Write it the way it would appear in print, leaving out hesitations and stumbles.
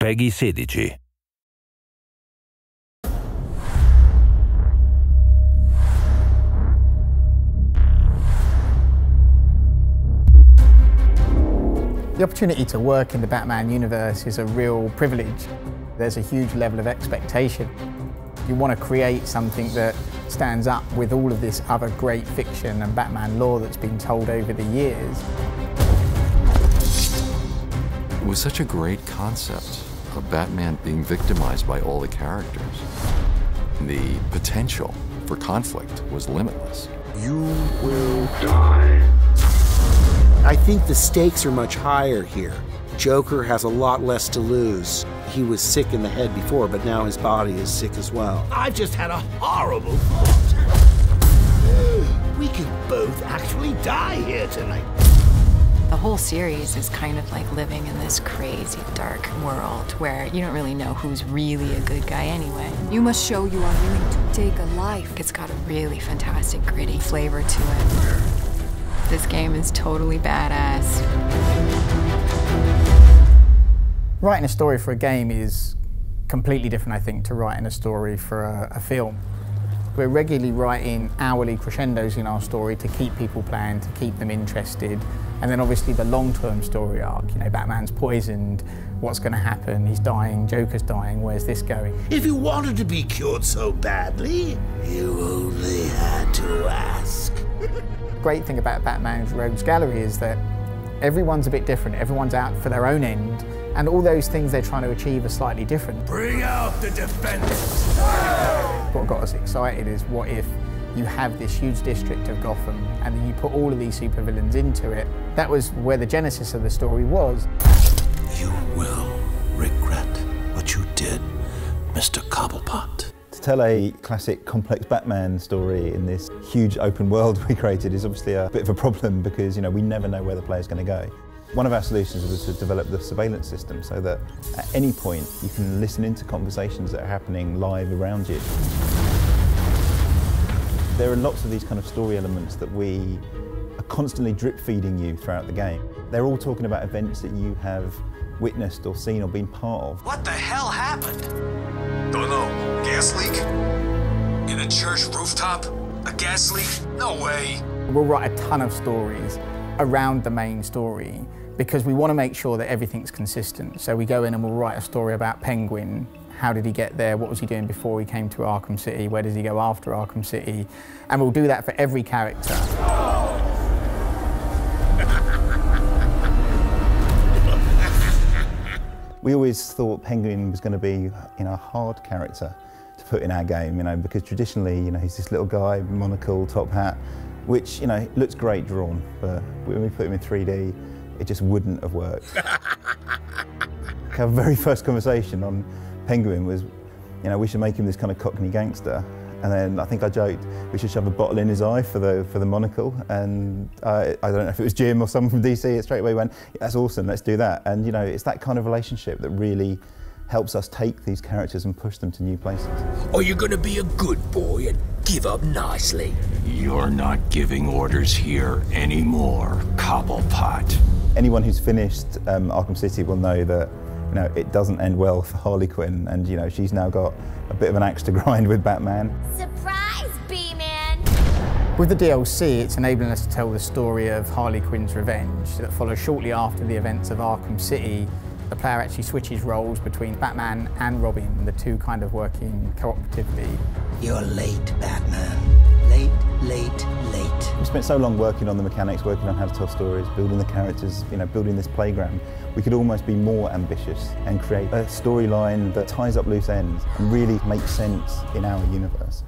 PEGI 16. The opportunity to work in the Batman universe is a real privilege. There's a huge level of expectation. You want to create something that stands up with all of this other great fiction and Batman lore that's been told over the years. It was such a great concept of Batman being victimized by all the characters. The potential for conflict was limitless. You will die. I think the stakes are much higher here. Joker has a lot less to lose. He was sick in the head before, but now his body is sick as well. I've just had a horrible thought. We could both actually die here tonight. The whole series is kind of like living in this crazy, dark world where you don't really know who's really a good guy anyway. You must show you are willing to take a life. It's got a really fantastic, gritty flavor to it. This game is totally badass. Writing a story for a game is completely different, I think, to writing a story for a film. We're regularly writing hourly crescendos in our story to keep people playing, to keep them interested. And then obviously the long-term story arc, you know, Batman's poisoned, what's going to happen, he's dying, Joker's dying, where's this going? If you wanted to be cured so badly, you only had to ask. The great thing about Batman's Rogues Gallery is that everyone's a bit different, everyone's out for their own end, and all those things they're trying to achieve are slightly different. Bring out the defenders! What got us excited is what if you have this huge district of Gotham and then you put all of these supervillains into it. That was where the genesis of the story was. You will regret what you did, Mr. Cobblepot. To tell a classic complex Batman story in this huge open world we created is obviously a bit of a problem because, you know, we never know where the player's going to go. One of our solutions was to develop the surveillance system so that at any point you can listen into conversations that are happening live around you. There are lots of these kind of story elements that we are constantly drip feeding you throughout the game. They're all talking about events that you have witnessed or seen or been part of. What the hell happened? Don't know. Gas leak? In a church rooftop? A gas leak? No way. We'll write a ton of stories around the main story because we want to make sure that everything's consistent. So we go in and we'll write a story about Penguin. How did he get there? What was he doing before he came to Arkham City? Where does he go after Arkham City? And we'll do that for every character. We always thought Penguin was going to be, you know, a hard character to put in our game, you know, because traditionally, you know, he's this little guy, monocle, top hat, which, you know, looks great drawn, but when we put him in 3D, it just wouldn't have worked. Our very first conversation on Penguin was, you know, we should make him this kind of Cockney gangster. And then I think I joked we should shove a bottle in his eye for the monocle. And I don't know if it was Jim or someone from DC, it straight away went, that's awesome, let's do that. And you know, it's that kind of relationship that really helps us take these characters and push them to new places. Are you gonna be a good boy and give up nicely? You're not giving orders here anymore, Cobblepot. Anyone who's finished Arkham City will know that, you know, it doesn't end well for Harley Quinn, and you know, she's now got a bit of an axe to grind with Batman. Surprise, B-Man! With the DLC, it's enabling us to tell the story of Harley Quinn's revenge that follows shortly after the events of Arkham City. The player actually switches roles between Batman and Robin, the two kind of working cooperatively. You're late, Batman. Late, late, late. We spent so long working on the mechanics, working on how to tell stories, building the characters, you know, building this playground. We could almost be more ambitious and create a storyline that ties up loose ends and really makes sense in our universe.